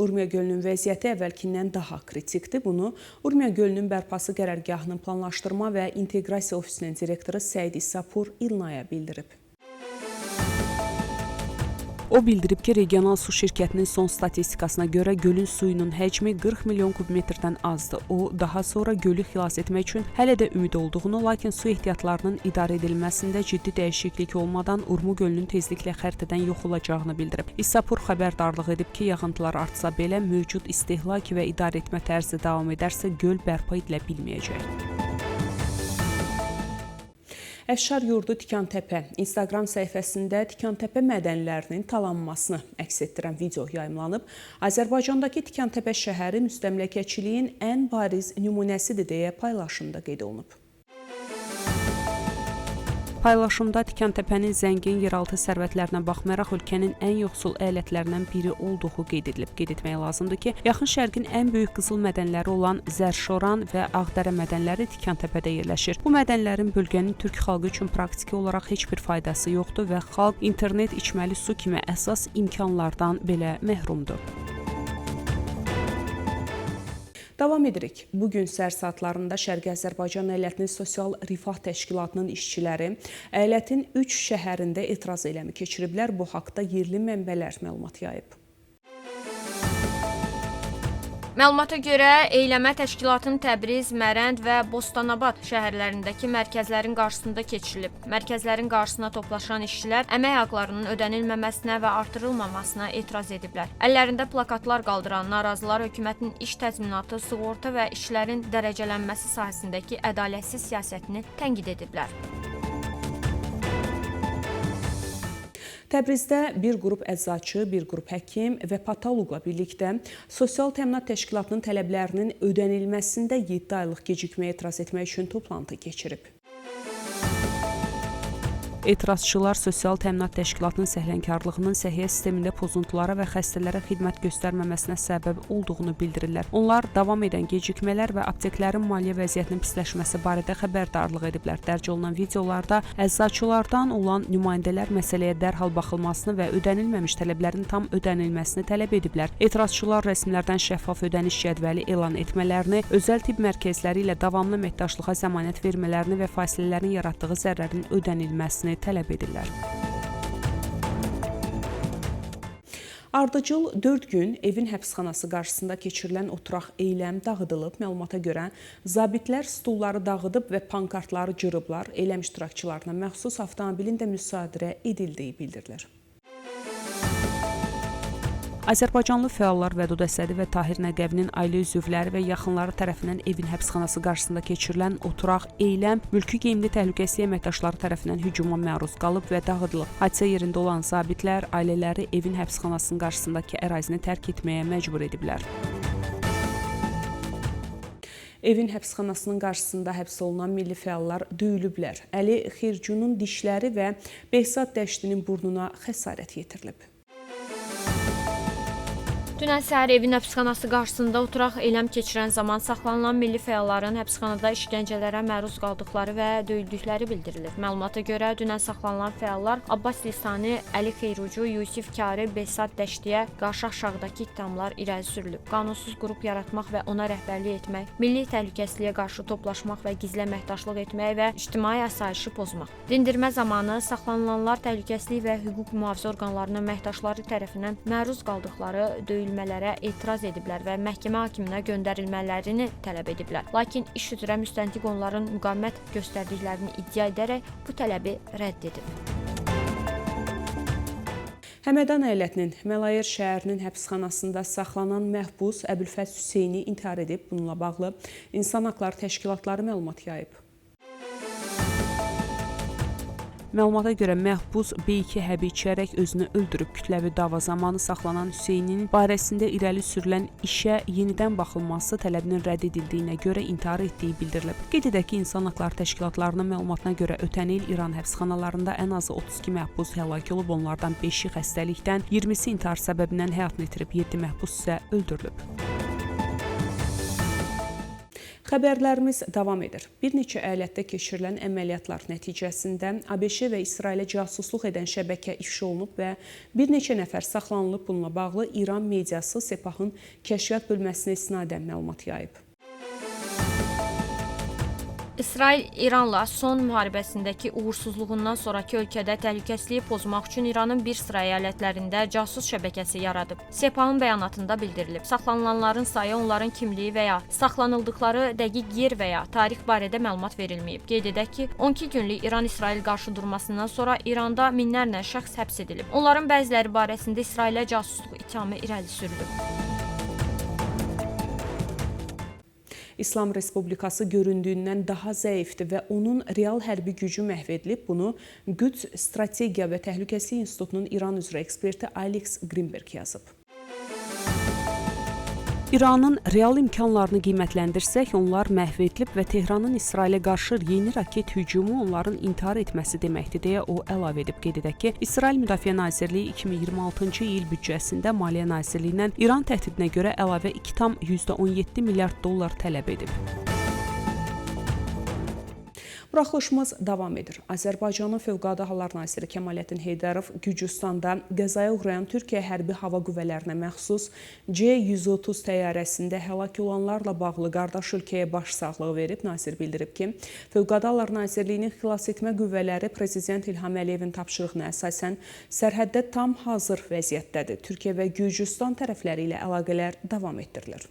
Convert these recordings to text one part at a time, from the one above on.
Urmiya gölünün vəziyyəti əvvəlkindən daha kritikdir. Bunu Urmiya gölünün bərpası qərargahının planlaşdırma və inteqrasiya ofisinin direktoru Səid İssapur İlnaya bildirib. O bildirib ki, regional su şirkətinin son statistikasına görə gölün suyunun həcmi 40 milyon kubmetrdən azdır. O, daha sonra gölü xilas etmək üçün hələ də ümid olduğunu, lakin su ehtiyatlarının idarə edilməsində ciddi dəyişiklik olmadan Urmu gölünün tezliklə xəritədən yox olacağını bildirib. İssapur xəbərdarlıq edib ki, yağıntılar artsa belə mövcud istehlak və idarə etmə tərzi davam edərsə göl bərpa edilə bilməyəcək. Əfşar yurdu Tikantəpə Instagram səhifəsində Tikantəpə mədənlərinin talanmasını əks etdirən video yayımlanıb. Azərbaycandakı Tikantəpə şəhəri müstəmləkəçiliyin ən bariz nümunəsidir deyə paylaşımda qeyd olunub. Paylaşımda Tikantəpənin zəngin yeraltı sərvətlərinə baxmayaraq ölkənin ən yoxsul əyalətlərindən biri olduğu qeyd edilib. Qeyd etmək lazımdır ki, Yaxın Şərqin ən böyük qızıl mədənləri olan Zərşoran və Ağdərə mədənləri Tikantəpədə yerləşir. Bu mədənlərin bölgənin türk xalqı üçün praktiki olaraq heç bir faydası yoxdur və xalq internet, içməli su kimi əsas imkanlardan belə məhrumdur. Davam edirik. Bugün səhər saatlarında Şərqi Azərbaycan əyalətinin Sosial Rifah Təşkilatının işçiləri əyalətin 3 şəhərində etiraz eyləmi keçiriblər. Bu haqda yerli mənbələr məlumat yayıb. Məlumata görə eyləmə təşkilatın Təbriz, Mərənd və Bostanabad şəhərlərindəki mərkəzlərin qarşısında keçirilib. Mərkəzlərin qarşısına toplaşan işçilər əmək haqlarının ödənilməməsinə və artırılmamasına etiraz ediblər. Əllərində plakatlar qaldıran narazılar hökumətin iş təzminatı, sığorta və işçilərin dərəcələnməsi sahəsindəki ədalətsiz siyasətini tənqid ediblər. Təbrizdə bir qrup əczaçı, bir qrup həkim və patoloqla birlikdə Sosial Təminat Təşkilatının tələblərinin ödənilməsində 7 aylıq gecikməyə etiraz etmək üçün toplantı keçirib. Etirazçılar Sosial Təminat Təşkilatının səhlənkarlığının səhiyyə sistemində pozuntulara və xəstələrə xidmət göstərməməsinə səbəb olduğunu bildirirlər. Onlar davam edən gecikmələr və apteklərin maliyyə vəziyyətinin pisləşməsi barədə xəbərdarlıq ediblər. Dərc olunan videolarda əczaçılardan olan nümayəndələr məsələyə dərhal baxılmasını və ödənilməmiş tələblərin tam ödənilməsini tələb ediblər. Etirazçılar rəsmilərdən şəffaf ödəniş cədvəli elan etmələrini, özəl tibb mərkəzləri ilə davamlı əməkdaşlığa zəmanət vermələrini və fasilələrin yaratdığı zərərin ödənilməsini tələb edirlər. Ardıcıl 4 gün evin həbsxanası qarşısında keçirilən oturaq eyləm dağıdılıb. Məlumata görə zabitlər stulları dağıdıb və pankartları cırıblar. Eyləm iştirakçılarına məxsus avtomobilin də müsadirə edildiyi bildirilir. Azərbaycanlı fəallar Vədud Əsədi və Tahir Nəqəvinin ailə üzvləri və yaxınları tərəfindən evin həbsxanası qarşısında keçirilən oturaq eyləm mülki geyimli təhlükəsizlik əməkdaşları tərəfindən hücuma məruz qalıb və dağıdılıb. Hadisə yerində olan zabitlər ailələri evin həbsxanasının qarşısındakı ərazini tərk etməyə məcbur ediblər. Evin həbsxanasının qarşısında həbs olunan milli fəallar döyülüblər. Əli Xircunun dişləri və Behzad Dəşdinin burnuna xəsarət yetirilib. Dünən səhər evin həbsxanası qarşısında oturaq eyləm keçirən zaman saxlanılan milli fəalların həbsxanada işgəncələrə məruz qaldıqları və döyüldükləri bildirilir. Məlumata görə dünən saxlanılan fəallar Abbas Lisani, Əli Xeyrucu, Yusif Kari, Behzad Dəşdiyə qarşı aşağıdakı ittihamlar irəli sürülüb. Qanunsuz qrup yaratmaq və ona rəhbərlik etmək, milli təhlükəsizliyə qarşı toplaşmaq və gizli əməkdaşlıq etmək və ictimai asayişi pozmaq. Dindirmə zamanı saxlanılanlar təhlükəsizlik və hüquq mühafizə orqanlarının əməkdaşları tərəfindən məruz qaldıqları döyülmələrə etiraz ediblər və məhkəmə hakiminə göndərilmələrini tələb ediblər. Lakin iş üzrə müstəntiq onların müqavimət göstərdiklərini iddia edərək bu tələbi rədd edib. Həmədan əyalətinin Məlayır şəhərinin həbsxanasında saxlanan məhbus Əbülfəz Hüseyni intihar edib. Bununla bağlı İnsan Haqları Təşkilatları məlumat yayıb. Məlumata görə məhbus B2 həbi içərək özünü öldürüb. Kütləvi dava zamanı saxlanan Hüseyninin barəsində irəli sürülən işə yenidən baxılması tələbinin rədd edildiyinə görə intihar etdiyi bildirilib. Qeyd edək ki, İnsan Haqları Təşkilatlarının məlumatına görə ötən il İran həbsxanalarında ən azı 32 məhbus həlak olub, onlardan 5-i xəstəlikdən, 20-si intihar səbəbindən həyatını itirib, 7 məhbus isə öldürülüb. Xəbərlərimiz davam edir. Bir neçə əyalətdə keçirilən əməliyyatlar nəticəsində ABŞ və İsrailə casusluq edən şəbəkə ifşa olunub və bir neçə nəfər saxlanılıb. Bununla bağlı İran mediası Sepahın kəşfiyyat bölməsinə istinadən məlumat yayıb. İsrail İranla son müharibəsindəki uğursuzluğundan sonrakı ölkədə təhlükəsizliyi pozmaq üçün İranın bir sıra əyalətlərində casus şəbəkəsi yaradıb. Sepahın bəyanatında bildirilib. Saxlanılanların sayı, onların kimliyi və ya saxlanıldıqları dəqiq yer və ya tarix barədə məlumat verilməyib. Qeyd edək ki, 12 günlük İran-İsrail qarşıdurmasından sonra İranda minlərlə şəxs həbs edilib. Onların bəziləri barəsində İsrailə casusluq ittihamı irəli sürülüb. İslam Respublikası göründüyündən daha zəifdir və onun real hərbi gücü məhv edilib. Bunu Qüds Strategiya və Təhlükəsizlik İnstitutunun İran üzrə eksperti Alex Grinberg yazıb. İranın real imkanlarını qiymətləndirsək, onlar məhv edilib və Tehranın İsrailə qarşı yeni raket hücumu onların intihar etməsi deməkdir, deyə o əlavə edib. Qeyd edək ki, İsrail Müdafiə Nazirliyi 2026-cı il büdcəsində Maliyyə Nazirliyindən İran təhdidinə görə əlavə 2,17 milyard dollar tələb edib. Buraxılışımız davam edir. Azərbaycanın Fövqəladə Hallar Naziri Kəmaləddin Heydərov Gürcüstanda qəzaya uğrayan Türkiyə Hərbi Hava Qüvvələrinə məxsus C-130 təyyarəsində həlak olanlarla bağlı qardaş ölkəyə başsağlığı verib. Nazir bildirib ki, Fövqəladə Hallar Nazirliyinin xilasetmə qüvvələri Prezident İlham Əliyevin tapşırığına əsasən sərhəddə tam hazır vəziyyətdədir. Türkiyə və Gürcüstan tərəfləri ilə əlaqələr davam etdirilir.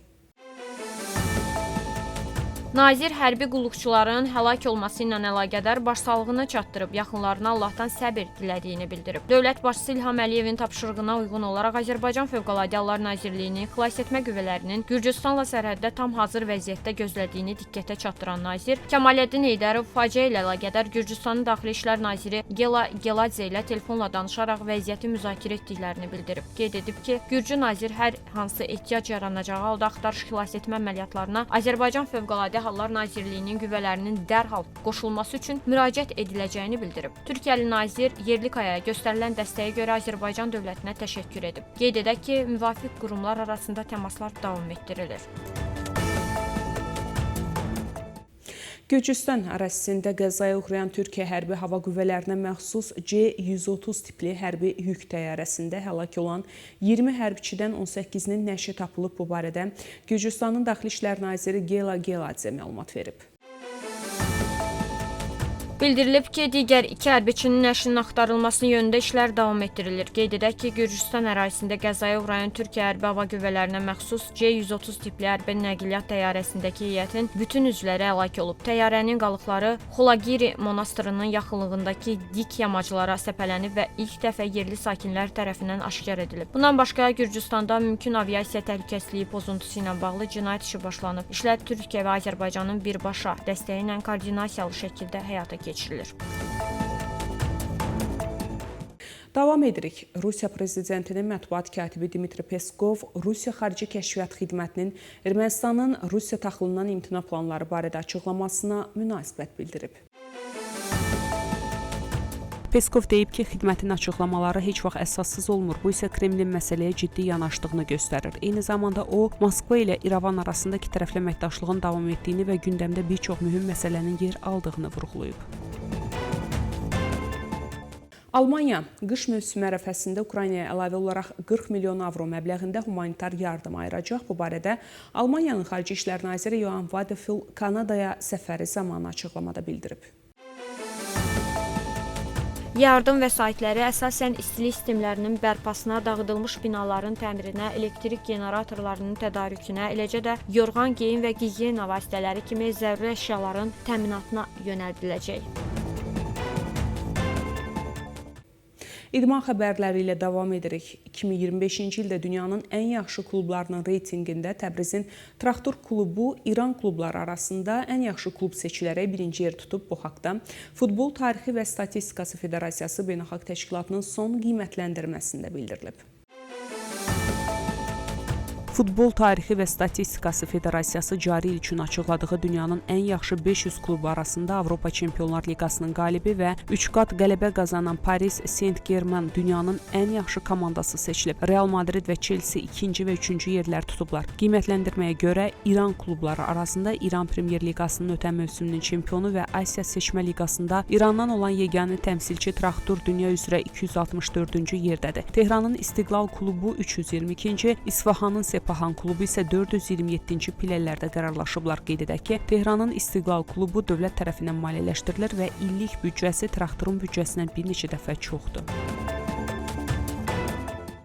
Nazir hərbi qulluqçuların həlak olması ilə əlaqədar başsağlığını çatdırıb, yaxınlarına Allahdan səbir dilədiyini bildirib. Dövlət başçısı İlham Əliyevin tapşırığına uyğun olaraq Azərbaycan Fövqəladə Hallar Nazirliyinin xilasetmə qüvvələrinin Gürcüstanla sərhəddə tam hazır vəziyyətdə gözlədiyini diqqətə çatdıran nazir, Kəmaləddin Heydərov faciə ilə əlaqədar Gürcüstanın Daxili İşlər naziri Gela Geladze ilə telefonla danışaraq vəziyyəti müzakirə etdiklərini bildirib. Qeyd edib ki, Gürcü nazir hər hansı ehtiyac yaranacağı halda axtarış xilasetmə əməliyyatlarına Azərbaycan Fövqəladə Hallar Nazirliyinin qüvvələrinin dərhal qoşulması üçün müraciət ediləcəyini bildirib. Türkiyəli nazir Yerlikaya göstərilən dəstəyə görə Azərbaycan dövlətinə təşəkkür edib. Qeyd edək ki, müvafiq qurumlar arasında təmaslar davam etdirilir. Gürcüstan ərazisində qəzaya uğrayan Türkiyə Hərbi Hava Qüvvələrinə məxsus C-130 tipli hərbi yük təyyarəsində həlak olan 20 hərbiçidən 18-nin nəşi tapılıb. Bu barədə Gürcüstanın Daxili İşlər naziri Gela Geladze məlumat verib. Bildirilib ki, digər iki hərbiçinin nəşinin axtarılması yönündə işlər davam etdirilir. Qeyd edək ki, Gürcüstan ərazisində qəzaya uğrayan Türkiyə Hərbi Hava Qüvvələrinə məxsus C-130 tipli hərbi nəqliyyat təyyarəsindəki heyətin bütün üzvləri həlak olub. Təyyarənin qalıqları Xulagiri monastırının yaxınlığındakı dik yamaclara səpələnib və ilk dəfə yerli sakinlər tərəfindən aşkar edilib. Bundan başqa Gürcüstanda mümkün aviasiya təhlükəsizliyi pozuntusu ilə bağlı cinayət işi başlanıb. İşlər Türkiyə və Azərbaycanın birbaşa dəstəyi ilə koordinasiyalı şəkildə həyata keçirilir. Davam edirik. Rusiya prezidentinin mətbuat katibi Dmitri Peskov Rusiya Xarici Kəşfiyyat Xidmətinin Ermənistanın Rusiya taxılından imtina planları barədə açıqlamasına münasibət bildirib. Peskov deyib ki, xidmətin açıqlamaları heç vaxt əsassız olmur. Bu isə Kremlin məsələyə ciddi yanaşdığını göstərir. Eyni zamanda o, Moskva ilə İrəvan arasında iki tərəfli əməkdaşlığın davam etdiyini və gündəmdə bir çox mühüm məsələnin yer aldığını vurğulayıb. Almaniya qış mövsümü ərəfəsində Ukraynaya əlavə olaraq 40 milyon avro məbləğində humanitar yardım ayıracaq. Bu barədə Almaniyanın Xarici İşlər naziri Johann Wadephil Kanadaya səfəri zamanı açıqlamada bildirib. Yardım vəsaitləri əsasən istilik sistemlərinin bərpasına, dağıdılmış binaların təmirinə, elektrik generatorlarının tədarükünə, eləcə də yorğan, geyim və gigiyena vasitələri kimi zəruri əşyaların təminatına yönəldiləcək. İdman xəbərləri ilə davam edirik. 2025-ci ildə dünyanın ən yaxşı klublarının reytinqində Təbrizin Traktor klubu İran klubları arasında ən yaxşı klub seçilərək birinci yer tutub. Bu haqda Futbol Tarixi və Statistikası Federasiyası Beynəlxalq Təşkilatının son qiymətləndirməsində bildirilib. Futbol tarixi və statistikası Federasiyası cari il üçün açıqladığı dünyanın ən yaxşı 500 klubu arasında Avropa Çempionlar Liqasının qalibi və 3 qat qələbə qazanan Paris Saint-Germain dünyanın ən yaxşı komandası seçilib. Real Madrid və Chelsea ikinci və üçüncü yerlər tutublar. Qiymətləndirməyə görə İran klubları arasında İran Premyer Liqasının ötən mövsümünün çempionu və Asiya Seçmə Liqasında İrandan olan yeganə təmsilçi Traktor dünya üzrə 264-cü yerdədir. Tehranın İstiqlal klubu 322-ci, İsfahanın Sepahan klubu isə 427-ci pillələrdə qərarlaşıblar. Qeyd edək ki, Tehranın İstiqlal klubu dövlət tərəfindən maliyyələşdirilir və illik büdcəsi Traktorun büdcəsindən bir neçə dəfə çoxdur.